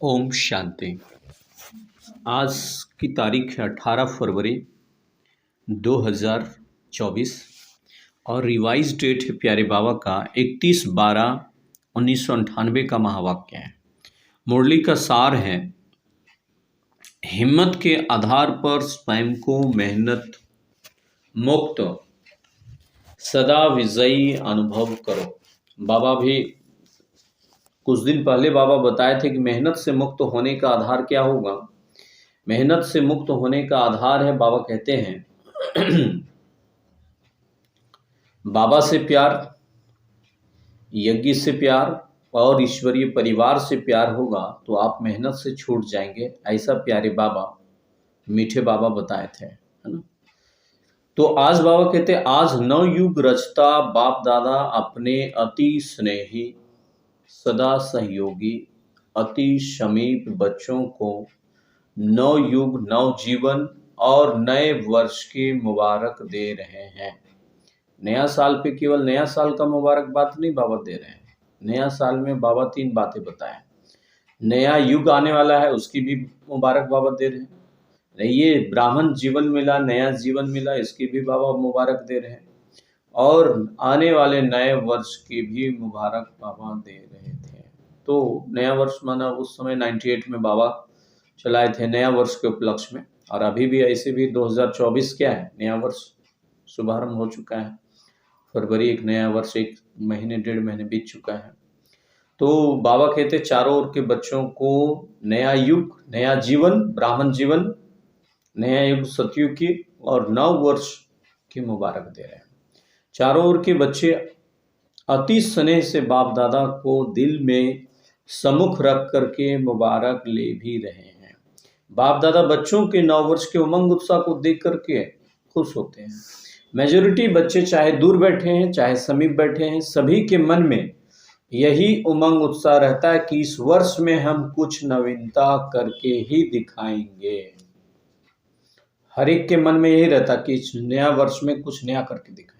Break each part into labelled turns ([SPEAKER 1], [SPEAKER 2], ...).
[SPEAKER 1] ओम शांति। आज की तारीख है 18 फरवरी 2024 और रिवाइज डेट है प्यारे बाबा का 31/12/1998 का महावाक्य है। मुरली का सार है, हिम्मत के आधार पर स्वयं को मेहनत मुक्त सदा विजयी अनुभव करो। बाबा भी कुछ दिन पहले बाबा बताए थे कि मेहनत से मुक्त होने का आधार क्या होगा। मेहनत से मुक्त होने का आधार है, बाबा कहते हैं बाबा से प्यार, यज्ञ से प्यार और ईश्वरीय परिवार से प्यार होगा तो आप मेहनत से छूट जाएंगे। ऐसा प्यारे बाबा, मीठे बाबा बताए थे, है ना। तो आज बाबा कहते हैं, आज नवयुग रचता बाप दादा अपने अति स्नेही सदा सहयोगी अति समीप बच्चों को नव युग नव जीवन और नए वर्ष की मुबारक दे रहे हैं। नया साल पे केवल नया साल का मुबारकबाद नहीं बाबा दे रहे हैं। नया साल में बाबा 3 बातें बताएं। नया युग आने वाला है, उसकी भी मुबारक बाबा दे रहे हैं। ये ब्राह्मण जीवन मिला, नया जीवन मिला, इसकी भी बाबा मुबारक दे रहे हैं। और आने वाले नए वर्ष की भी मुबारक बाबा दे रहे थे। तो नया वर्ष माना उस समय 98 में बाबा चलाए थे नया वर्ष के उपलक्ष्य में, और अभी भी ऐसे भी 2024 क्या है, नया वर्ष शुभारंभ हो चुका है। फरवरी एक नया वर्ष, 1 महीने 1.5 महीने बीत चुका है। तो बाबा कहते चारों ओर के बच्चों को नया युग नया जीवन, ब्राह्मण जीवन, नया युग सतयुग की और नव वर्ष की मुबारक दे रहे हैं। चारों ओर के बच्चे अति स्नेह से बाप दादा को दिल में सम्मुख रख करके मुबारक ले भी रहे हैं। बाप दादा बच्चों के नव वर्ष के उमंग उत्साह को देख करके खुश होते हैं। मेजॉरिटी बच्चे चाहे दूर बैठे हैं चाहे समीप बैठे हैं, सभी के मन में यही उमंग उत्साह रहता है कि इस वर्ष में हम कुछ नवीनता करके ही दिखाएंगे। हर एक के मन में यही रहता कि इस नया वर्ष में कुछ नया करके दिखाएंगे।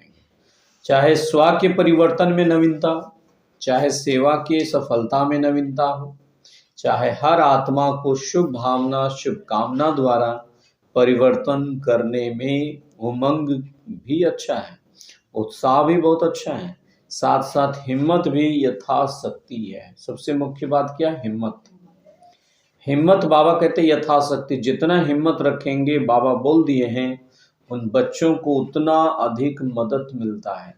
[SPEAKER 1] चाहे स्व के परिवर्तन में नवीनता, चाहे सेवा के सफलता में नवीनता हो, चाहे हर आत्मा को शुभ भावना शुभकामना द्वारा परिवर्तन करने में उमंग भी अच्छा है, उत्साह भी बहुत अच्छा है, साथ साथ हिम्मत भी यथाशक्ति है। सबसे मुख्य बात क्या है? हिम्मत। हिम्मत बाबा कहते यथाशक्ति, जितना हिम्मत रखेंगे, बाबा बोल दिए हैं, उन बच्चों को उतना अधिक मदद मिलता है।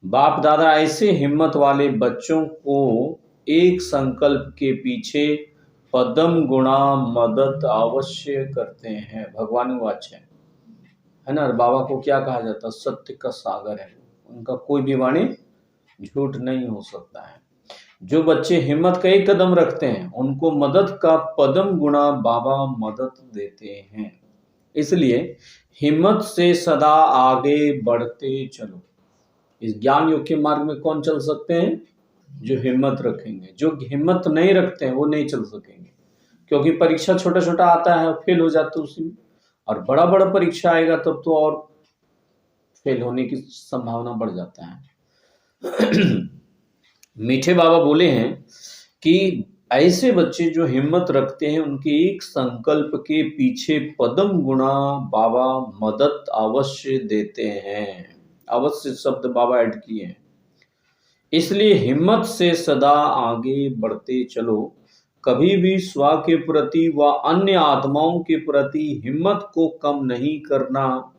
[SPEAKER 1] बाप दादा ऐसे हिम्मत वाले बच्चों को एक संकल्प के पीछे पदम गुणा मदद अवश्य करते हैं। भगवान वाच है ना। बाबा को क्या कहा जाता है? सत्य का सागर है, उनका कोई भी वाणी झूठ नहीं हो सकता है। जो बच्चे हिम्मत का एक कदम रखते हैं उनको मदद का पदम गुणा बाबा मदद देते हैं। इसलिए हिम्मत से सदा आगे बढ़ते चलो। इस ज्ञान योग के मार्ग में कौन चल सकते हैं? जो हिम्मत रखेंगे। जो हिम्मत नहीं रखते हैं वो नहीं चल सकेंगे, क्योंकि परीक्षा छोटा छोटा आता है, फेल हो जाते उसी में, और बड़ा बड़ा परीक्षा आएगा तब तो और फेल होने की संभावना बढ़ जाता है। मीठे बाबा बोले हैं कि ऐसे बच्चे जो हिम्मत रखते हैं उनके एक संकल्प के पीछे पदम गुणा बाबा मदद अवश्य देते हैं। अवश्य शब्द बाबा ऐड किए हैं। इसलिए हिम्मत से सदा आगे बढ़ते चलो। कभी भी स्व के प्रति व अन्य आत्माओं के प्रति हिम्मत को कम नहीं करना,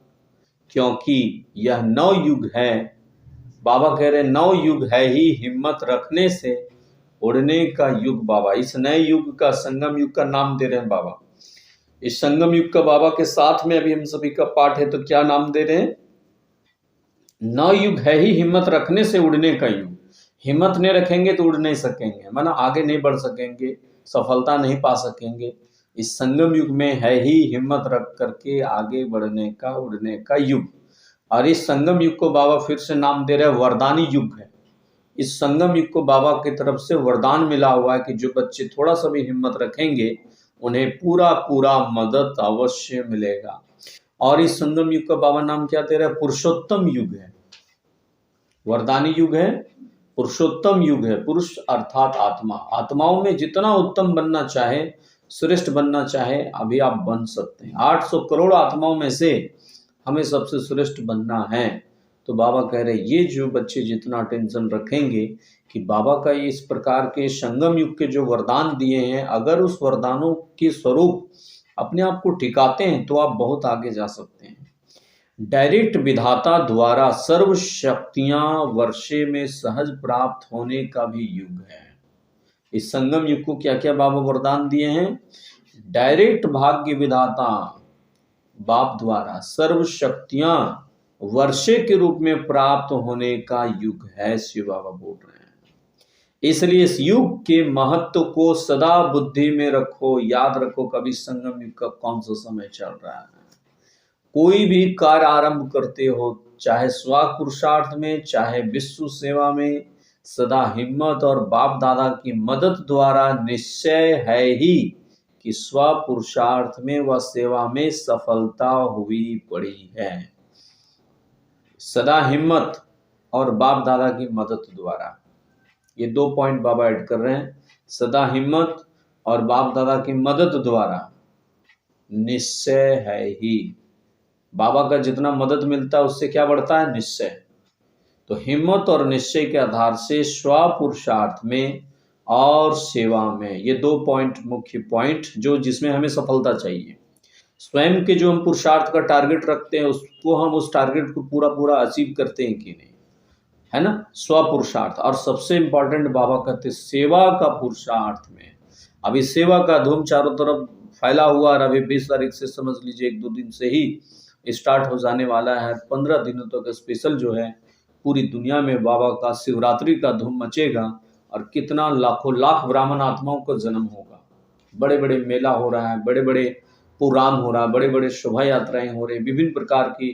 [SPEAKER 1] क्योंकि यह नव युग है। बाबा कह रहे नव युग है ही हिम्मत रखने से उड़ने का युग। बाबा इस नए युग का संगम युग का नाम दे रहे हैं बाबा। इस संगम युग का बाबा के साथ में अभी हम सभी का पाठ है, तो क्या नाम दे रहे हैं? नव युग है ही हिम्मत रखने से उड़ने का युग। हिम्मत नहीं रखेंगे तो उड़ नहीं सकेंगे, माना आगे नहीं बढ़ सकेंगे, सफलता नहीं पा सकेंगे। इस संगम युग में है ही हिम्मत रख करके आगे बढ़ने का उड़ने का युग। और इस संगम युग को बाबा फिर से नाम दे रहे हैं वरदानी युग है। इस संगम युग को बाबा की तरफ से वरदान मिला हुआ है कि जो बच्चे थोड़ा सा भी हिम्मत रखेंगे उन्हें पूरा पूरा मदद अवश्य मिलेगा। और इस संगम युग का बाबा नाम क्या दे रहा है? पुरुषोत्तम युग है, वरदानी युग है, पुरुषोत्तम युग है। पुरुष अर्थात आत्मा, आत्माओं में जितना उत्तम बनना चाहे, श्रेष्ठ बनना चाहे, अभी आप बन सकते हैं। 800 करोड़ आत्माओं में से हमें सबसे श्रेष्ठ बनना है। तो बाबा कह रहे ये जो बच्चे जितना टेंशन रखेंगे कि बाबा का इस प्रकार के संगम युग के जो वरदान दिए हैं, अगर उस वरदानों के स्वरूप अपने आप को टिकाते हैं तो आप बहुत आगे जा सकते हैं। डायरेक्ट विधाता द्वारा सर्व शक्तियां वर्षे में सहज प्राप्त होने का भी युग है। इस संगम युग को क्या क्या बाबा वरदान दिए हैं? डायरेक्ट भाग्य विधाता बाप द्वारा सर्व शक्तियां वर्षे के रूप में प्राप्त होने का युग है, शिव बाबा बोल रहे हैं। इसलिए इस युग के महत्व को सदा बुद्धि में रखो, याद रखो कभी संगम युग का कौन सा समय चल रहा है। कोई भी कार्य आरंभ करते हो, चाहे स्व पुरुषार्थ में चाहे विश्व सेवा में, सदा हिम्मत और बाप दादा की मदद द्वारा निश्चय है ही कि स्व पुरुषार्थ में व सेवा में सफलता हुई पड़ी है। सदा हिम्मत और बाप दादा की मदद द्वारा, ये 2 पॉइंट बाबा ऐड कर रहे हैं। सदा हिम्मत और बाप दादा की मदद द्वारा निश्चय है ही। बाबा का जितना मदद मिलता है उससे क्या बढ़ता है? निश्चय। तो हिम्मत और निश्चय के आधार से स्व पुरुषार्थ में और सेवा में, ये 2 पॉइंट मुख्य पॉइंट जो जिसमें हमें सफलता चाहिए। स्वयं के जो हम पुरुषार्थ का टारगेट रखते हैं उसको हम उस टारगेट को पूरा अचीव करते हैं कि नहीं, है ना? स्व पुरुषार्थ। और सबसे इंपॉर्टेंट बाबा कहते हैं सेवा का पुरुषार्थ में। अभी सेवा का धूम चारों तरफ फैला हुआ और अभी 20 तारीख से समझ लीजिए 1-2 दिन से ही स्टार्ट हो जाने वाला है। 15 दिनों तक तो स्पेशल जो है पूरी दुनिया में बाबा का शिवरात्रि का धूम मचेगा और कितना लाखों लाख ब्राह्मण आत्माओं का जन्म होगा। बड़े बड़े मेला हो रहा है, बड़े बड़े प्रोग्राम हो रहा है, बड़े बड़े शोभा यात्राएं हो रही, विभिन्न प्रकार की,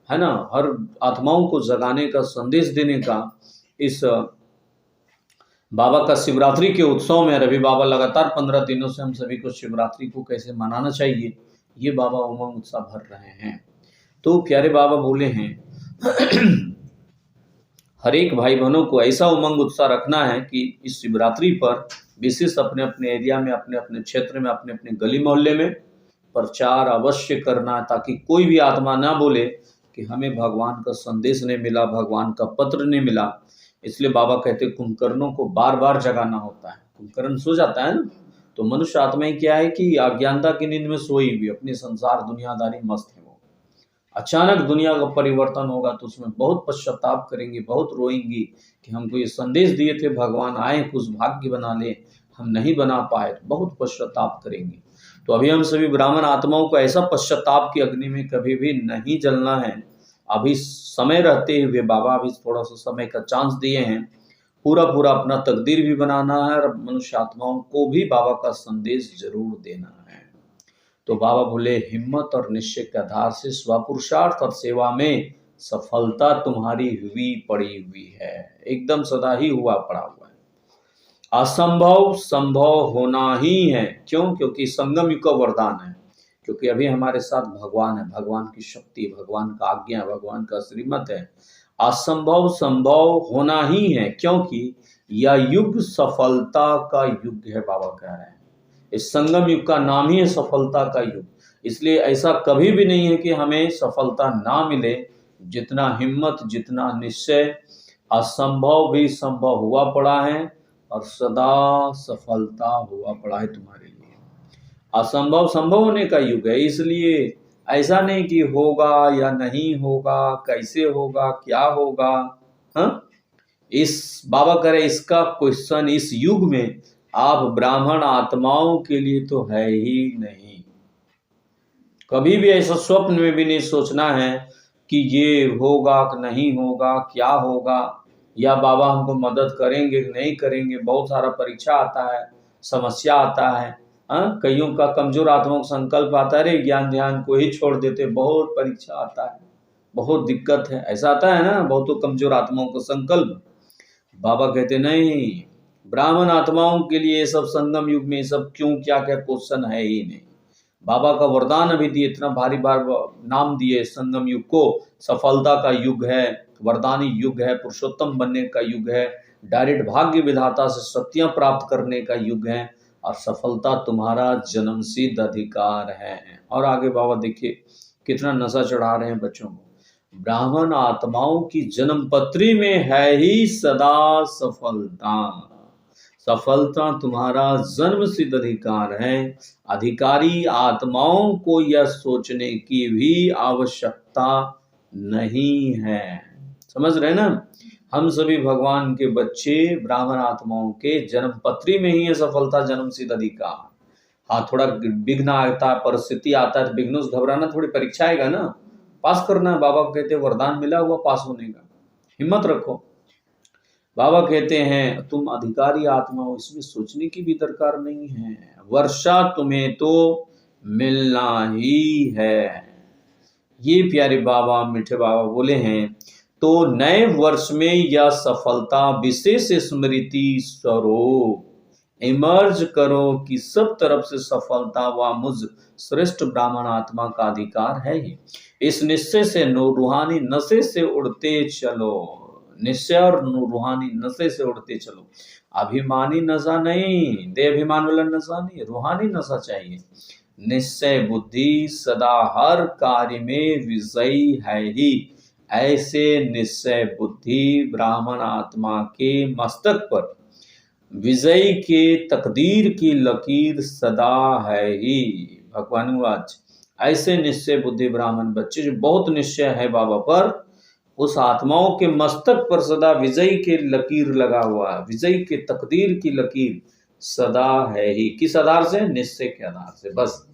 [SPEAKER 1] है ना, हर आत्माओं को जगाने का संदेश देने का इस बाबा का शिवरात्रि के उत्सव में। रवि बाबा लगातार 15 दिनों से हम सभी को शिवरात्रि को कैसे मनाना चाहिए ये बाबा उमंग उत्साह भर रहे हैं। तो प्यारे बाबा बोले हैं हर एक भाई बहनों को ऐसा उमंग उत्साह रखना है कि इस शिवरात्रि पर विशेष अपने अपने एरिया में, अपने अपने क्षेत्र में, अपने अपने गली मोहल्ले में प्रचार अवश्य करना, ताकि कोई भी आत्मा ना बोले कि हमें भगवान का संदेश नहीं मिला, भगवान का पत्र नहीं मिला। इसलिए बाबा कहते कुंभकर्णों को बार बार जगाना होता है। कुंभकर्ण सो जाता है ना, तो मनुष्य आत्माएं क्या है कि अज्ञानता की नींद में सोई हुई, अपनी संसार दुनियादारी मस्त है। वो अचानक दुनिया का परिवर्तन होगा तो उसमें बहुत पश्चाताप करेंगी, बहुत रोएंगी कि हमको ये संदेश दिए थे भगवान, आए कुछ भाग्य बना ले, हम नहीं बना पाए, तो बहुत पश्चाताप करेंगे। तो अभी हम सभी ब्राह्मण आत्माओं को ऐसा पश्चाताप की अग्नि में कभी भी नहीं जलना है। अभी समय रहते हुए बाबा अभी थोड़ा सा समय का चांस दिए हैं, पूरा अपना तकदीर भी बनाना है और मनुष्य आत्माओं को भी बाबा का संदेश जरूर देना है। तो बाबा बोले हिम्मत और निश्चय के आधार से स्वपुरुषार्थ और सेवा में सफलता तुम्हारी हुई पड़ी हुई है, एकदम सदा ही हुआ पड़ा हुआ है। असंभव संभव होना ही है। क्यों? क्योंकि संगम युग का वरदान है, क्योंकि अभी हमारे साथ भगवान है, भगवान की शक्ति, भगवान का आज्ञा, भगवान का श्रीमत है। असंभव संभव होना ही है, क्योंकि यह युग सफलता का युग है। बाबा कह रहे हैं इस संगम युग का नाम ही है सफलता का युग। इसलिए ऐसा कभी भी नहीं है कि हमें सफलता ना मिले। जितना हिम्मत, जितना निश्चय, असंभव भी संभव हुआ पड़ा है और सदा सफलता हुआ पड़ा है तुम्हारे लिए। असंभव संभव होने का युग है। इसलिए ऐसा नहीं कि होगा या नहीं होगा, कैसे होगा, क्या होगा, हाँ, इस बाबा करे इसका क्वेश्चन इस युग में आप ब्राह्मण आत्माओं के लिए तो है ही नहीं। कभी भी ऐसा स्वप्न में भी नहीं सोचना है कि ये होगा कि नहीं होगा, क्या होगा, या बाबा हमको मदद करेंगे कि नहीं करेंगे। बहुत सारा परीक्षा आता है, समस्या आता है, कईयों का कमजोर आत्माओं का संकल्प आता है, अरे ज्ञान ध्यान को ही छोड़ देते, बहुत परीक्षा आता है, बहुत दिक्कत है, ऐसा आता है ना, बहुत कमजोर आत्माओं का संकल्प। बाबा कहते नहीं, ब्राह्मण आत्माओं के लिए ये सब संगम युग में सब क्यों, क्या क्या क्वेश्चन है ही नहीं। बाबा का वरदान अभी दिए, इतना भारी बार नाम दिए संगम युग को, सफलता का युग है, वरदानी युग है, पुरुषोत्तम बनने का युग है, डायरेक्ट भाग्य विधाता से शक्तियां प्राप्त करने का युग है और सफलता तुम्हारा जन्मसिद्ध अधिकार है। और आगे बाबा देखिए कितना नशा चढ़ा रहे हैं बच्चों को। ब्राह्मण आत्माओं की जन्मपत्री में है ही सदा सफलता। सफलता तुम्हारा जन्म सिद्ध अधिकार है। अधिकारी आत्माओं को यह सोचने की भी आवश्यकता नहीं है। समझ रहे ना, हम सभी भगवान के बच्चे ब्राह्मण आत्माओं के जन्म पत्री में ही है सफलता जन्म सिद्ध अधिकार। हाँ, थोड़ा विघ्न आता है, परिस्थिति आता है तो विघ्नों से घबराना, थोड़ी परीक्षा आएगा ना, पास करना है। बाबा कहते हैं वरदान मिला हुआ पास होने का, हिम्मत रखो। बाबा कहते हैं तुम अधिकारी आत्मा हो, इसमें सोचने की भी दरकार नहीं है। वर्षा तुम्हें तो मिलना ही है। ये प्यारे बाबा मीठे बाबा बोले हैं। तो नए वर्ष में यह सफलता विशेष स्मृति स्वरूप इमर्ज करो कि सब तरफ से सफलता व मुझ श्रेष्ठ ब्राह्मण आत्मा का अधिकार है ही। इस निश्चय से रूहानी नशे से उड़ते चलो। निश्चय और रूहानी नशे से उड़ते चलो। अभिमानी नशा नहीं, देहाभिमान वाला नशा नहीं, रूहानी नशा चाहिए। निश्चय बुद्धि सदा हर कार्य में विजयी है ही। ऐसे निश्चय बुद्धि ब्राह्मण आत्मा के मस्तक पर विजयी के तकदीर की लकीर सदा है ही। भगवान वाच ऐसे निश्चय बुद्धि ब्राह्मण बच्चे जो बहुत निश्चय है बाबा पर, उस आत्माओं के मस्तक पर सदा विजयी के लकीर लगा हुआ है। विजयी के तकदीर की लकीर सदा है ही। किस आधार से? निश्चय के आधार से। बस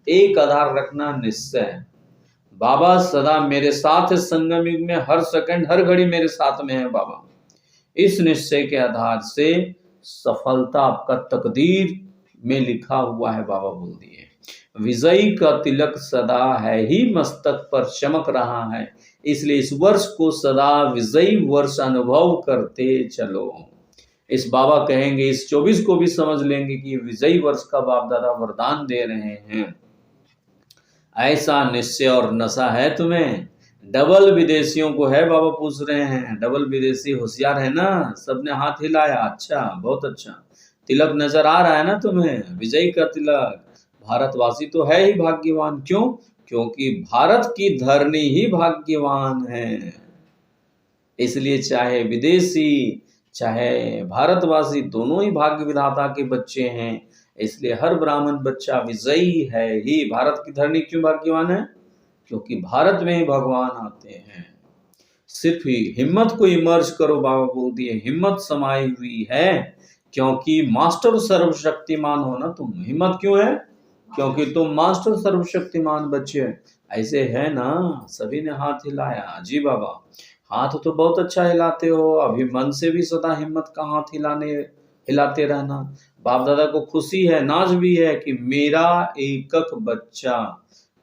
[SPEAKER 1] एक आधार रखना, निश्चय। बाबा सदा मेरे साथ है, संगम युग में हर सेकंड हर घड़ी मेरे साथ में है बाबा। इस निश्चय के आधार से सफलता आपका तकदीर में लिखा हुआ है। बाबा बोल दिए विजयी का तिलक सदा है ही मस्तक पर चमक रहा है। इसलिए इस वर्ष को सदा विजयी वर्ष अनुभव करते चलो। इस बाबा कहेंगे इस 24 को भी समझ लेंगे कि विजयी वर्ष का बाप दादा वरदान दे रहे हैं। ऐसा निश्चय और नशा है तुम्हें। डबल विदेशियों को है, बाबा पूछ रहे हैं। डबल विदेशी होशियार है ना? सबने हाथ हिलाया। अच्छा, बहुत अच्छा। तिलक नजर आ रहा है ना तुम्हें, विजयी का तिलक। भारतवासी तो है ही भाग्यवान। क्यों? क्योंकि भारत की धरनी ही भाग्यवान है। इसलिए चाहे विदेशी चाहे भारतवासी दोनों ही भाग्य विधाता के बच्चे हैं। इसलिए हर ब्राह्मण बच्चा विजयी है ही। भारत की धरनी क्यों भाग्यवान है? क्योंकि भारत में ही भगवान आते हैं। सिर्फ ही हिम्मत को इमर्ज करो। बाबा बोल दिए हिम्मत समाई हुई है, क्योंकि मास्टर सर्वशक्तिमान हो ना तुम। हिम्मत क्यों है? क्योंकि तुम मास्टर सर्वशक्तिमान बच्चे। ऐसे है ना? सभी ने हाथ हिलाया। जी बाबा, हाथ तो बहुत अच्छा हिलाते हो। अभी मन से भी सदा हिम्मत का हाथ हिलाते रहना। बाप दादा को खुशी है, नाज भी है कि मेरा एकक बच्चा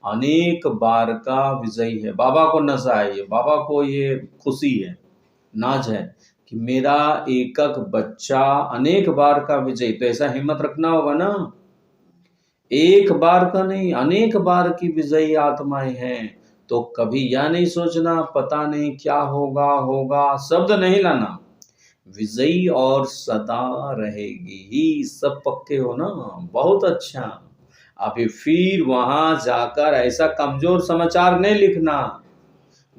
[SPEAKER 1] अनेक बार का विजयी है। बाबा को नशा है, ये बाबा को ये खुशी है, नाज है कि मेरा एकक बच्चा अनेक बार का विजयी। तो ऐसा हिम्मत रखना होगा ना। एक बार का नहीं, अनेक बार की विजयी आत्माएं हैं। तो कभी यह नहीं सोचना पता नहीं क्या होगा शब्द नहीं लाना। विजयी और सदा रहेगी ही। सब पक्के हो ना? बहुत अच्छा। अभी फिर वहां जाकर ऐसा कमजोर समाचार नहीं लिखना।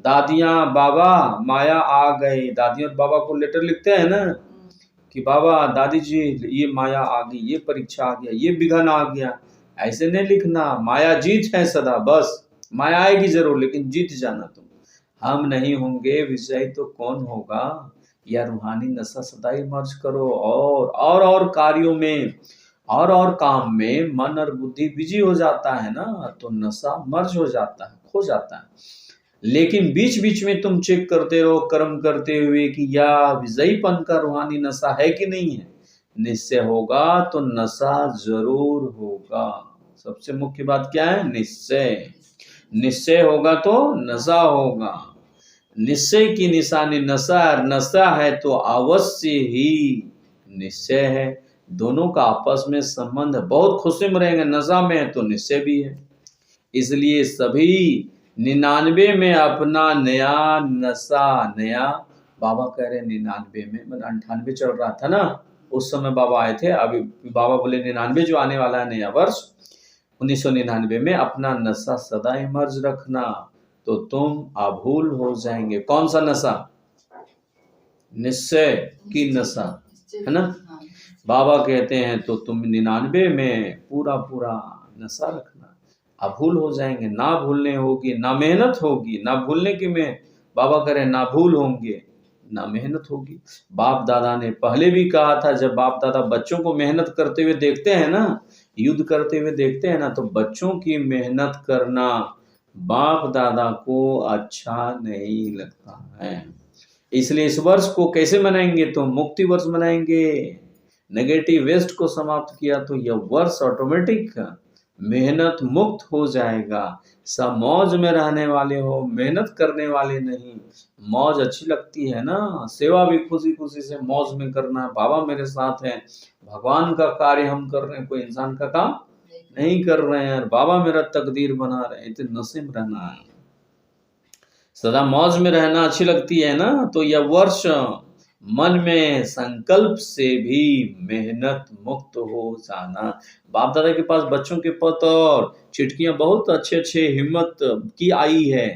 [SPEAKER 1] दादियां बाबा माया आ गई। दादियां बाबा को लेटर लिखते हैं ना कि बाबा दादी जी ये माया आ गई, ये परीक्षा आ गया, ये विघ्न आ गया। ऐसे नहीं लिखना। माया जीत है सदा। बस माया आएगी जरूर, लेकिन जीत जाना तुम। हम नहीं होंगे विजय तो कौन होगा? या रूहानी नशा सदा ही मर्ज करो और कार्यों में और काम में मन और बुद्धि बिजी हो जाता है ना, तो नशा मर्ज हो जाता है, खो जाता है। लेकिन बीच बीच में तुम चेक करते रहो कर्म करते हुए कि या विजयीपन का रूहानी नशा है कि नहीं है। निश्चय होगा तो नशा जरूर होगा। सबसे मुख्य बात क्या है? निश्चय। निश्चय होगा तो नशा होगा। निश्चय की निशानी नशा, नशा है तो अवश्य ही निश्चय है। दोनों का आपस में संबंध है। बहुत खुशी में रहेंगे। नशा में है तो निश्चय भी है। इसलिए सभी 99 में अपना नया नशा, नया बाबा कह रहे 99 में, मतलब 98 चल रहा था ना उस समय बाबा आए थे। अभी बाबा बोले 99 जो आने वाला है नया वर्ष 1999 में अपना नशा सदा इमर्ज रखना तो तुम अभूल हो जाएंगे। कौन सा नशा? निश्चय की नशा, है ना। बाबा कहते हैं तो तुम 99 में पूरा पूरा नशा रखना, अभूल हो जाएंगे। ना भूलने होगी, ना मेहनत होगी, ना भूलने की में बाबा करें ना भूल होंगे ना मेहनत होगी। बाप दादा ने पहले भी कहा था, जब बाप दादा बच्चों को मेहनत करते हुए देखते हैं ना, युद्ध करते हुए देखते हैं ना, तो बच्चों की मेहनत करना बाप दादा को अच्छा नहीं लगता है। इसलिए इस वर्ष को कैसे मनाएंगे? तो मुक्ति वर्ष मनाएंगे। नेगेटिव वेस्ट को समाप्त किया तो यह वर्ष ऑटोमेटिक मेहनत मुक्त हो जाएगा। सब मौज में रहने वाले हो, मेहनत करने वाले नहीं। मौज अच्छी लगती है ना, सेवा भी खुशी खुशी से मौज में करना है। बाबा मेरे साथ हैं, भगवान का कार्य हम कर रहे हैं, कोई इंसान का काम नहीं कर रहे हैं। बाबा मेरा तकदीर बना रहे हैं, इतने नशे में रहना है, सदा मौज में रहना अच्छी लगती है ना। तो यह वर्ष मन में संकल्प से भी मेहनत मुक्त हो जाना। बाप दादा के पास बच्चों के पत्र और चिट्ठियां बहुत अच्छे अच्छे हिम्मत की आई है।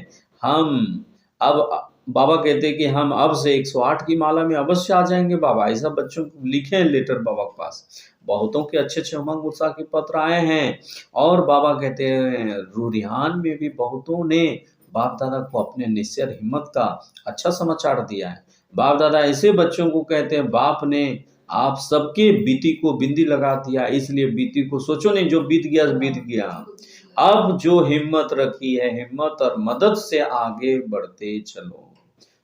[SPEAKER 1] हम अब बाबा कहते हैं कि हम अब से 108 की माला में अवश्य आ जाएंगे बाबा। ऐसा बच्चों को लिखे हैं लेटर बाबा के पास। बहुतों के अच्छे अच्छे उमंग उत्साह के पत्र आए हैं। और बाबा कहते हैं रूरिहान में भी बहुतों ने बाप दादा को अपने निश्चय हिम्मत का अच्छा समाचार दिया है। बाप दादा ऐसे बच्चों को कहते हैं, बाप ने आप सबके बीती को बिंदी लगा दिया, इसलिए बीती को सोचो नहीं, जो बीत गया बीत गया। अब जो हिम्मत रखी है, हिम्मत और मदद से आगे बढ़ते चलो।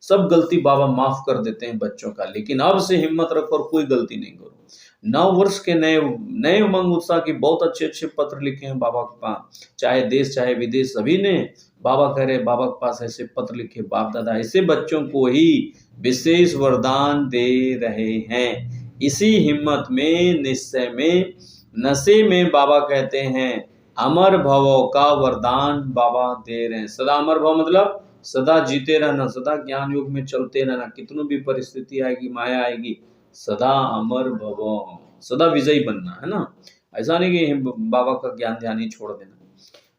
[SPEAKER 1] सब गलती बाबा माफ कर देते हैं बच्चों का, लेकिन अब से हिम्मत रखो और कोई गलती नहीं करो। 9 वर्ष के नए उमंग उत्साह की बहुत अच्छे अच्छे पत्र लिखे हैं बाबा के पास, चाहे देश चाहे विदेश, सभी ने बाबा कह रहे बाबा के पास ऐसे पत्र लिखे। बाप दादा ऐसे बच्चों को ही विशेष वरदान दे रहे हैं। इसी हिम्मत में, निश्चय में, नशे में बाबा कहते हैं अमर भवों का वरदान बाबा दे रहे हैं। सदा अमर भव मतलब सदा जीते रहना, सदा ज्ञान युग में चलते रहना। कितनों भी परिस्थिति आएगी, माया आएगी, सदा अमर भवो, सदा विजयी बनना, है ना। ऐसा नहीं कि बाबा का ज्ञान ध्यान ही छोड़ देना।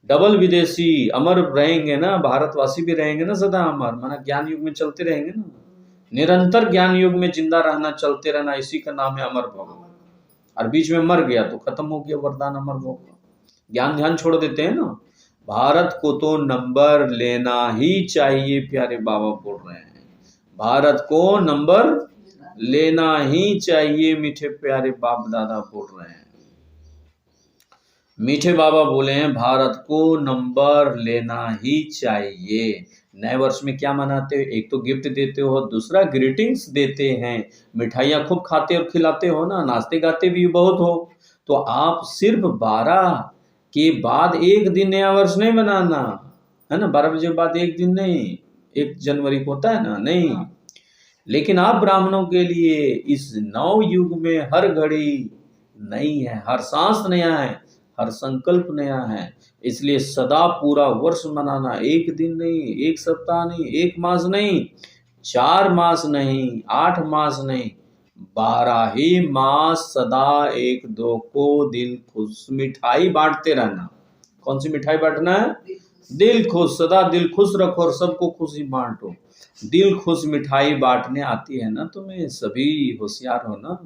[SPEAKER 1] डबल विदेशी अमर रहेंगे ना, भारतवासी भी रहेंगे ना सदा अमर, माना ज्ञान युग में चलते रहेंगे ना, निरंतर ज्ञान युग में जिंदा रहना, चलते रहना, इसी का नाम है अमर भव। और बीच में मर गया तो खत्म हो गया वरदान अमर भव का। ज्ञान ध्यान छोड़ देते हैं ना। भारत को तो नंबर लेना ही चाहिए, प्यारे बाबा बोल रहे हैं। भारत को नंबर लेना ही चाहिए, मीठे प्यारे बाप दादा बोल रहे हैं। मीठे बाबा बोले हैं भारत को नंबर लेना ही चाहिए। नए वर्ष में क्या मनाते हो? एक तो गिफ्ट देते हो, दूसरा ग्रीटिंग्स देते हैं, मिठाइयाँ खूब खाते और खिलाते हो ना, नाचते गाते भी बहुत हो। तो आप सिर्फ 12 के बाद एक दिन नया वर्ष नहीं मनाना, है ना। 12 बजे बाद एक दिन नहीं, 1 जनवरी को होता है ना, नहीं। लेकिन आप ब्राह्मणों के लिए इस नव युग में हर घड़ी नई है, हर सांस नया है, हर संकल्प नया है। इसलिए सदा पूरा वर्ष मनाना, एक दिन नहीं, एक सप्ताह नहीं, एक मास नहीं, 4 मास नहीं, 8 मास नहीं, 12 ही मास सदा 1-2 को दिल खुश मिठाई बांटते रहना। कौन सी मिठाई बांटना है? दिल खुश, सदा दिल खुश रखो और सबको खुशी बांटो। दिल खुश मिठाई बांटने आती है ना तुम्हें, सभी होशियार हो ना।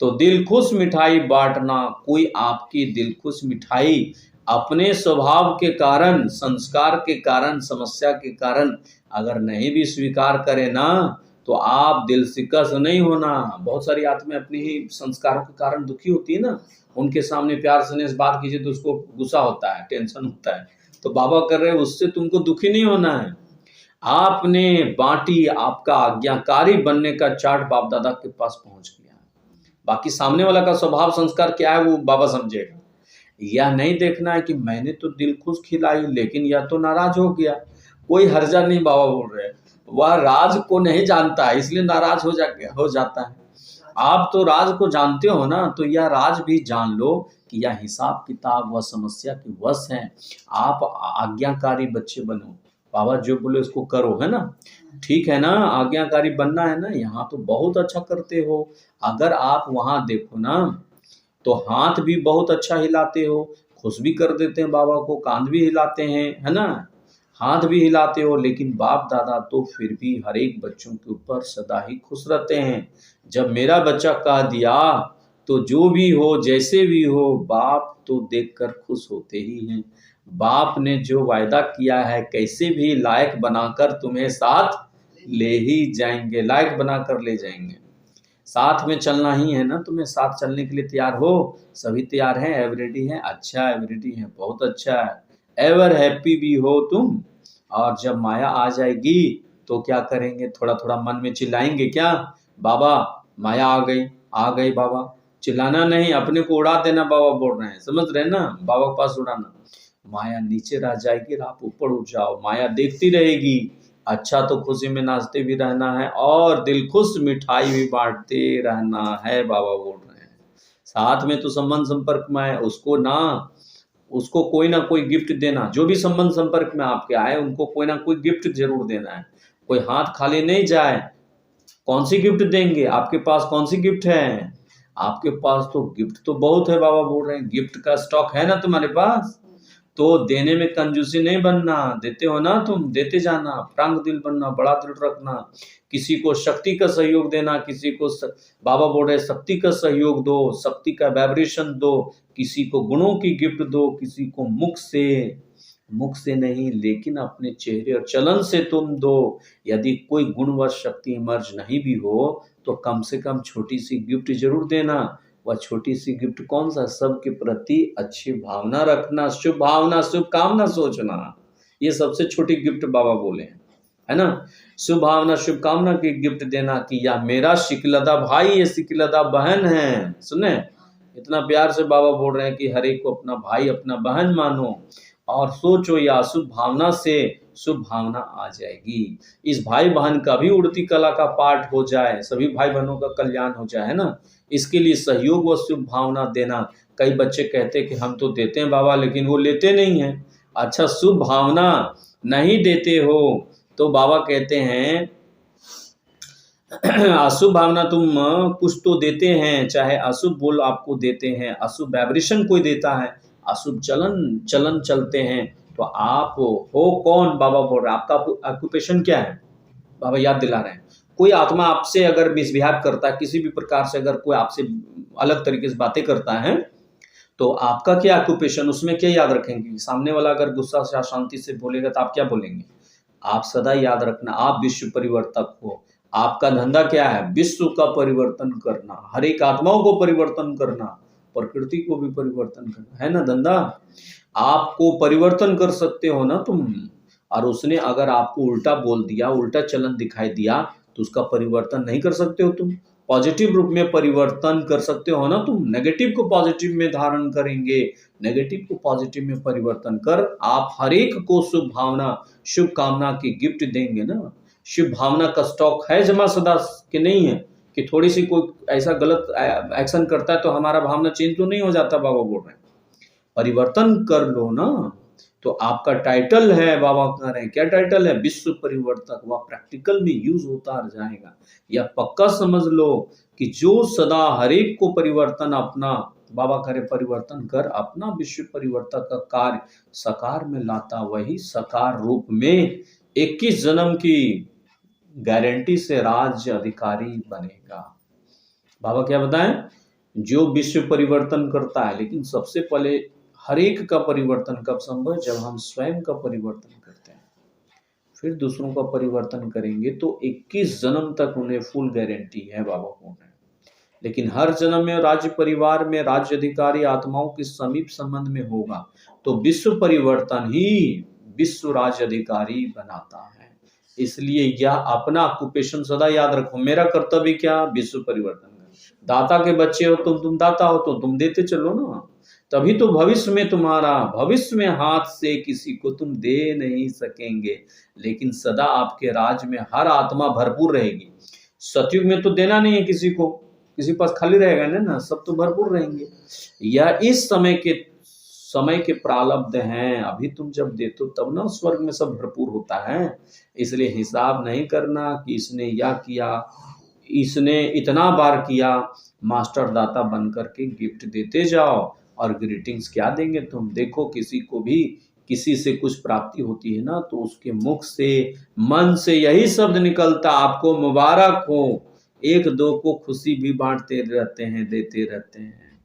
[SPEAKER 1] तो दिल खुश मिठाई बांटना, कोई आपकी दिल खुश मिठाई अपने स्वभाव के कारण, संस्कार के कारण, समस्या के कारण अगर नहीं भी स्वीकार करे ना, तो आप दिल शिकस्त नहीं होना। बहुत सारी आत्माएं अपने ही संस्कारों के कारण दुखी होती है ना, उनके सामने प्यार से बात कीजिए तो उसको गुस्सा होता है, टेंशन होता है। तो बाबा कर रहे हैं उससे तुमको दुखी नहीं होना है। आपने बांटी, आपका आज्ञाकारी बनने का चार्ट बाप दादा के पास पहुंच गया। बाकी सामने वाला का स्वभाव संस्कार क्या है वो बाबा समझेगा। यह नहीं देखना है कि मैंने तो दिल खुश खिलाई लेकिन यह तो नाराज हो गया, कोई हर्जा नहीं। बाबा बोल रहे हैं वह राज को नहीं जानता है इसलिए नाराज हो जाता है। आप तो राज को जानते हो ना, तो यह राज भी जान लो कि यह हिसाब किताब व समस्या की वश है। आप आज्ञाकारी बच्चे बनो, बाबा जो बोले उसको करो, है ना। ठीक है ना, आज्ञाकारी बनना है ना, यहाँ तो बहुत अच्छा करते हो। अगर आप वहाँ देखो ना तो हाथ भी बहुत अच्छा हिलाते हो, खुश भी कर देते हैं बाबा को, कांध भी हिलाते हैं, है ना, हाथ भी हिलाते हो, लेकिन बाप दादा तो फिर भी हर एक बच्चों के ऊपर सदा ही खुश रहते हैं। जब मेरा बच्चा कह दिया तो जो भी हो जैसे भी हो बाप तो देखकर खुश होते ही हैं। बाप ने जो वायदा किया है कैसे भी लायक बनाकर तुम्हें साथ ले ही जाएंगे, लायक बनाकर ले जाएंगे। साथ में चलना ही है ना, तुम्हें साथ चलने के लिए तैयार हो? सभी तैयार हैं, एवरेडी है, अच्छा एवरेडी है, बहुत अच्छा है। एवर हैप्पी भी हो तुम। और जब माया आ जाएगी तो क्या करेंगे, थोड़ा थोड़ा मन में चिल्लाएंगे क्या, बाबा माया आ गई बाबा। चिल्लाना नहीं, अपने को उड़ा देना बाबा बोल रहे हैं, समझ रहे ना, बाबा के पास उड़ाना। माया नीचे रह जाएगी और आप ऊपर उठ जाओ, माया देखती रहेगी। अच्छा तो खुशी में नाचते भी रहना है और दिल खुश मिठाई भी बांटते रहना है, बाबा बोल रहे हैं। साथ में तो संबंध संपर्क में है, उसको कोई ना कोई गिफ्ट देना, जो भी संबंध संपर्क में आपके आए उनको कोई ना कोई गिफ्ट जरूर देना है। कोई हाथ खाली नहीं जाए। कौन सी गिफ्ट देंगे, आपके पास कौन सी गिफ्ट है? आपके पास तो गिफ्ट तो बहुत है, बाबा बोल रहे हैं, गिफ्ट का स्टॉक है ना तुम्हारे पास। तो देने में कंजूसी नहीं बनना, देते हो ना तुम, देते जाना, फ्रांक दिल बनना, बड़ा दिल रखना। किसी को शक्ति का सहयोग देना, किसी को बाबा बोल रहे शक्ति का सहयोग दो, शक्ति का वाइब्रेशन दो, किसी को गुणों की गिफ्ट दो, किसी को मुख से नहीं लेकिन अपने चेहरे और चलन से तुम दो। यदि कोई गुण व शक्ति इमर्ज नहीं भी हो तो कम से कम छोटी सी गिफ्ट जरूर देना। वह छोटी सी गिफ्ट कौन सा, सबके प्रति अच्छी भावना रखना, शुभ भावना, शुभ कामना सोचना, ये सबसे छोटी गिफ्ट बाबा बोले हैं, है ना। शुभ भावना शुभ कामना की गिफ्ट देना कि या मेरा शिकलदा भाई, ये शिकलदा बहन है, सुने, इतना प्यार से बाबा बोल रहे हैं कि हर एक को अपना भाई अपना बहन मानो और सोचो या शुभ भावना से शुभ भावना आ जाएगी। इस भाई बहन का भी उड़ती कला का पाठ हो जाए, सभी भाई बहनों का कल्याण हो जाए, है ना। इसके लिए सहयोग व शुभ भावना देना। कई बच्चे कहते हैं कि हम तो देते हैं बाबा, लेकिन वो लेते नहीं हैं। अच्छा, शुभ भावना नहीं देते हो तो बाबा कहते हैं अशुभ भावना तुम कुछ तो देते हैं, चाहे अशुभ बोल आपको देते हैं, अशुभ वाइब्रेशन कोई देता है, अशुभ चलन चलते हैं, तो आप हो कौन, बाबा बोल रहे हैं आपका ऑक्यूपेशन क्या है। बाबा याद दिला रहे हैं, कोई आत्मा आपसे अगर मिसबिहेव करता है, किसी भी प्रकार से अगर कोई आपसे अलग तरीके से बातें करता है तो आपका क्या ऑक्यूपेशन, उसमें क्या याद रखेंगे। सामने वाला अगर गुस्सा से अशांति से बोलेगा तो आप क्या बोलेंगे। आप सदा याद रखना आप विश्व परिवर्तक हो। आपका धंधा क्या है, विश्व का परिवर्तन करना, हर एक आत्माओं को परिवर्तन करना, प्रकृति को भी परिवर्तन करना, है ना धंधा। आपको परिवर्तन कर सकते हो ना तुम। और उसने अगर आपको उल्टा बोल दिया, उल्टा चलन दिखाई दिया तो उसका परिवर्तन नहीं कर सकते हो तुम। पॉजिटिव रूप में परिवर्तन कर सकते हो ना तुम। नेगेटिव को पॉजिटिव में धारण करेंगे, नेगेटिव को पॉजिटिव में परिवर्तन कर आप हर एक को शुभ भावना शुभ कामना की गिफ्ट देंगे ना। शुभ भावना का स्टॉक है जमा सदा के नहीं है कि थोड़ी सी कोई ऐसा गलत एक्शन करता है तो हमारा भावना चेंज तो नहीं हो जाता। बाबा बोल रहे हैं परिवर्तन कर लो ना। तो आपका टाइटल है, बाबा कह रहे हैं क्या टाइटल है, विश्व परिवर्तक। वह प्रैक्टिकल में यूज होता जाएगा। या पक्का समझ लो कि जो सदा हर एक को परिवर्तन अपना, बाबा करे परिवर्तन कर अपना विश्व परिवर्तक का कार्य साकार में लाता, वही साकार रूप में 21 जन्म की गारंटी से राज्य अधिकारी बनेगा। बाबा क्या बताएं, जो विश्व परिवर्तन करता है, लेकिन सबसे पहले हर एक का परिवर्तन कब संभव, जब हम स्वयं का परिवर्तन करते हैं, फिर दूसरों का परिवर्तन करेंगे तो 21 जन्म तक उन्हें फुल गारंटी है, बाबा को है। लेकिन हर जन्म में राज्य परिवार में राज्य अधिकारी आत्माओं के समीप संबंध में होगा तो विश्व परिवर्तन ही विश्व राज्य अधिकारी बनाता है। इसलिए यह अपना ऑक्यूपेशन सदा याद रखो, मेरा कर्तव्य क्या, विश्व परिवर्तन कर। दाता के बच्चे हो तुम दाता हो तो तुम देते चलो ना, तभी तो भविष्य में तुम्हारा, भविष्य में हाथ से किसी को तुम दे नहीं सकेंगे। लेकिन सदा आपके राज में हर आत्मा भरपूर रहेगी। सतयुग में तो देना नहीं है किसी को, किसी पास खाली रहेगा ना, सब तो भरपूर रहेंगे। या इस समय के समय के प्रारब्ध हैं, अभी तुम जब देते हो तब ना स्वर्ग में सब भरपूर होता है। इसलिए हिसाब नहीं करना कि इसने या किया, इसने इतना बार किया। मास्टर दाता बन करके गिफ्ट देते जाओ। और ग्रीटिंग्स क्या देंगे तुम? देखो, किसी को भी किसी से कुछ प्राप्ति होती है ना, तो उसके मुख से, मन से यही शब्द निकलता, आपको मुबारक हो। एक दो को खुशी भी बांटते रहते हैं, देते रहते हैं,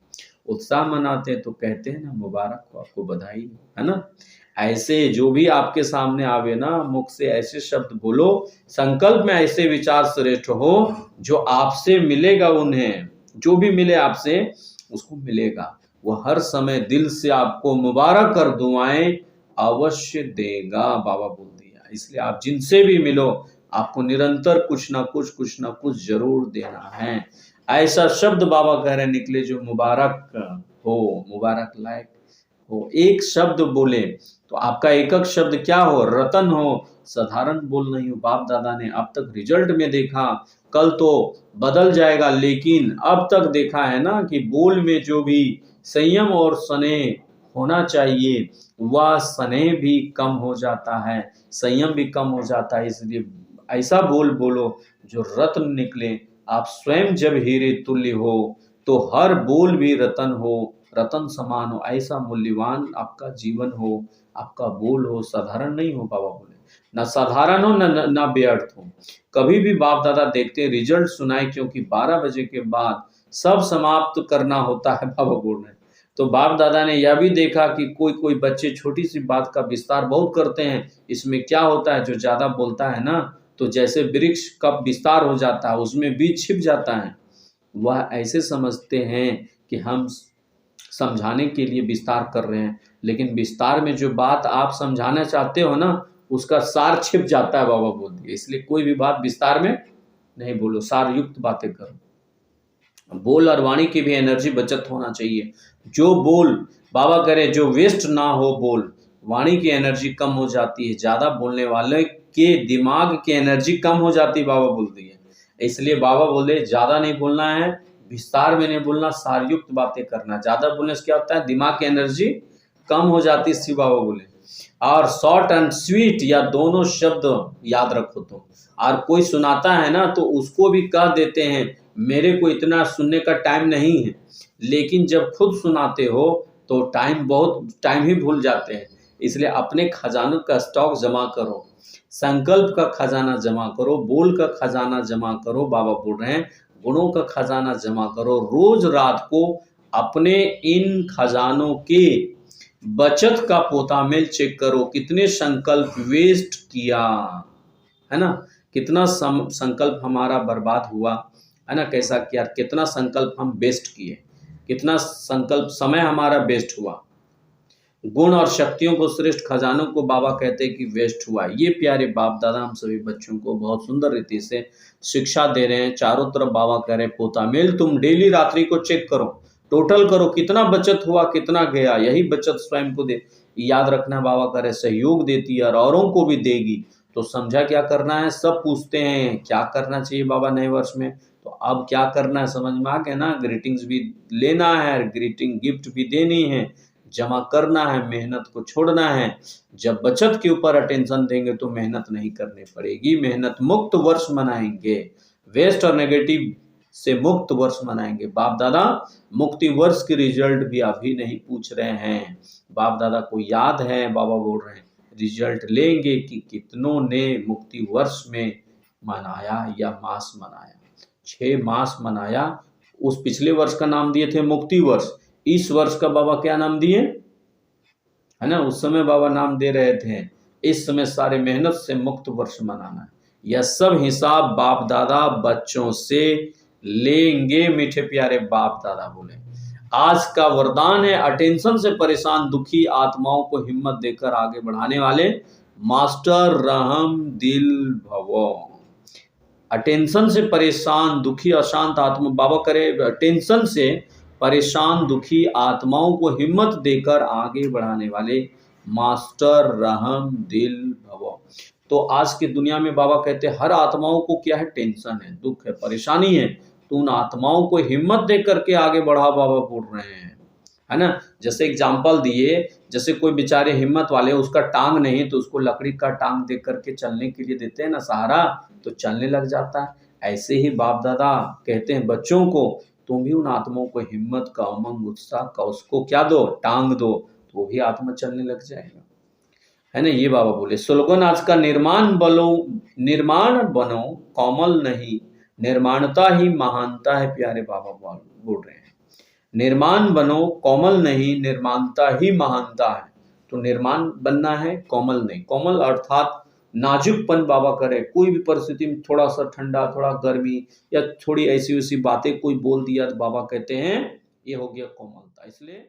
[SPEAKER 1] उत्साह मनाते हैं, तो कहते हैं ना मुबारक हो, आपको बधाई, है ना। ऐसे जो भी आपके सामने आवे ना, मुख से ऐसे शब्द बोलो, संकल्प में ऐसे विचार श्रेष्ठ हो, जो आपसे मिलेगा, उन्हें जो भी मिले आपसे उसको मिलेगा। वो हर समय दिल से आपको मुबारक कर दुआएं अवश्य देगा, बाबा बोल दिया। इसलिए आप जिनसे भी मिलो, आपको निरंतर कुछ ना कुछ जरूर देना है। ऐसा शब्द बाबा कह रहे निकले जो मुबारक हो, मुबारक लायक हो। एक शब्द बोले तो आपका एक शब्द क्या हो? रतन हो, साधारण बोल नहीं हो। बाप दादा ने अब तक रिजल्ट में देखा, कल तो बदल जाएगा, लेकिन अब तक देखा है ना कि बोल में जो भी संयम और स्नेह होना चाहिए, वह स्नेह भी कम हो जाता है, संयम भी कम हो जाता है। इसलिए ऐसा बोल बोलो जो रत्न निकले। आप स्वयं जब हीरे तुल्य हो, तो हर बोल भी रतन हो, रतन समान हो। ऐसा मूल्यवान आपका जीवन हो, आपका बोल हो, साधारण नहीं हो। बाबा बोले ना साधारण हो ना व्यर्थ हो। कभी भी बाप दादा देखते हैं रिजल्ट सुनाए, क्योंकि 12 बजे के बाद सब समाप्त करना होता है, बाबा बोल रहे हैं। तो बाप दादा ने यह भी देखा कि कोई कोई बच्चे छोटी सी बात का विस्तार बहुत करते हैं। इसमें क्या होता है, जो ज्यादा बोलता है ना, तो जैसे वृक्ष का विस्तार हो जाता है, उसमें बीज छिप जाता है। वह ऐसे समझते हैं कि हम समझाने के लिए विस्तार कर रहे हैं, लेकिन विस्तार में जो बात आप समझाना चाहते हो ना, उसका सार छिप जाता है, बाबा बोल दिए। इसलिए कोई भी बात विस्तार में नहीं बोलो, सार युक्त बातें करो। बोल और वाणी की भी एनर्जी बचत होना चाहिए। जो बोल बाबा करे जो वेस्ट ना हो बोल। वाणी की एनर्जी कम हो जाती है, ज्यादा बोलने वाले के दिमाग की एनर्जी कम हो जाती है, बाबा बोलती है। इसलिए बाबा बोले ज्यादा नहीं बोलना है, विस्तार में नहीं बोलना, सारयुक्त बातें करना। ज्यादा बोलने से क्या होता है, दिमाग की एनर्जी कम हो जाती है, शिव बाबा बोले। और शॉर्ट एंड स्वीट या दोनों शब्द याद रखो तुम। और कोई सुनाता है ना, तो उसको भी कह देते हैं मेरे को इतना सुनने का टाइम नहीं है, लेकिन जब खुद सुनाते हो तो बहुत टाइम ही भूल जाते हैं। इसलिए अपने खजानों का स्टॉक जमा करो, संकल्प का खजाना जमा करो, बोल का खजाना जमा करो। बाबा बोल रहे हैं गुणों का खजाना जमा करो। रोज रात को अपने इन खजानों के बचत का पोतामेल चेक करो, कितने संकल्प वेस्ट किया है ना, कितना संकल्प हमारा बर्बाद हुआ है ना, कैसा किया, कितना संकल्प हम वेस्ट किए, कितना संकल्प समय हमारा वेस्ट हुआ। गुण और शक्तियों को श्रेष्ठ खजानों को बाबा कहते हैं कि वेस्ट हुआ। ये प्यारे बाप दादा हम सभी बच्चों को बहुत सुंदर रीति से शिक्षा दे रहे हैं। चारों तरफ बाबा कह रहे हैं पोतामेल तुम डेली रात्रि को चेक करो, टोटल करो, कितना बचत हुआ, कितना गया। यही बचत स्वयं को दे याद रखना। बाबा कह रहे सहयोग देती है और औरों को भी देगी। तो समझा क्या करना है? सब पूछते हैं क्या करना चाहिए बाबा नए वर्ष में, तो अब क्या करना है समझ में आ गया ना। ग्रीटिंग्स भी लेना है, ग्रीटिंग गिफ्ट भी देनी है, जमा करना है, मेहनत को छोड़ना है। जब बचत के ऊपर अटेंशन देंगे तो मेहनत नहीं करनी पड़ेगी। मेहनत मुक्त वर्ष मनाएंगे, वेस्ट और नेगेटिव से मुक्त वर्ष मनाएंगे। बाप दादा मुक्ति वर्ष के रिजल्ट भी अभी नहीं पूछ रहे हैं। बाप दादा को याद है, बाबा बोल रहे हैं रिजल्ट लेंगे कि कितनों ने मुक्ति वर्ष में मनाया या मास मनाया। 6 मास मनाया। उस पिछले वर्ष का नाम दिए थे मुक्ति वर्ष, इस वर्ष का बाबा क्या नाम दिए है ना, उस समय बाबा नाम दे रहे थे। इस समय सारे मेहनत से मुक्त वर्ष मनाना है। यह सब हिसाब बाप दादा बच्चों से लेंगे। मीठे प्यारे बाप दादा बोले आज का वरदान है अटेंशन से परेशान दुखी आत्माओं को हिम्मत देकर आगे बढ़ाने वाले मास्टर रहम दिल भवो। अटेंशन से परेशान दुखी अशांत आत्मा, बाबा करे टेंशन से परेशान दुखी आत्माओं को हिम्मत देकर आगे बढ़ाने वाले मास्टर रहम दिल भवो। तो आज की दुनिया में बाबा कहते हैं हर आत्माओं को क्या है, टेंशन है, दुख है, परेशानी है। तो उन आत्माओं को हिम्मत दे करके आगे बढ़ा, बाबा बोल रहे हैं। है ना। जैसे एग्जाम्पल दिए, जैसे कोई बेचारे हिम्मत वाले, उसका टांग नहीं तो उसको लकड़ी का टांग दे करके चलने के लिए देते हैं ना सहारा, तो चलने लग जाता है। ऐसे ही बाप दादा कहते हैं बच्चों को, तुम भी उन आत्माओं को हिम्मत का, उमंग उत्साह का उसको क्या दो, टांग दो, तो वो भी आत्मा चलने लग जाएगा, है ना। ये बाबा बोले। स्लोगन आज का, निर्माण बनो कोमल नहीं, निर्माणता ही महानता है, प्यारे बाबा बोल रहे हैं। निर्माण बनो कोमल नहीं, निर्माणता ही महानता है। तो निर्माण बनना है, कोमल नहीं। कोमल अर्थात नाजुकपन बाबा करे, कोई भी परिस्थिति में थोड़ा सा ठंडा, थोड़ा गर्मी या थोड़ी ऐसी वैसी बातें कोई बोल दिया तो बाबा कहते हैं ये हो गया कोमलता। इसलिए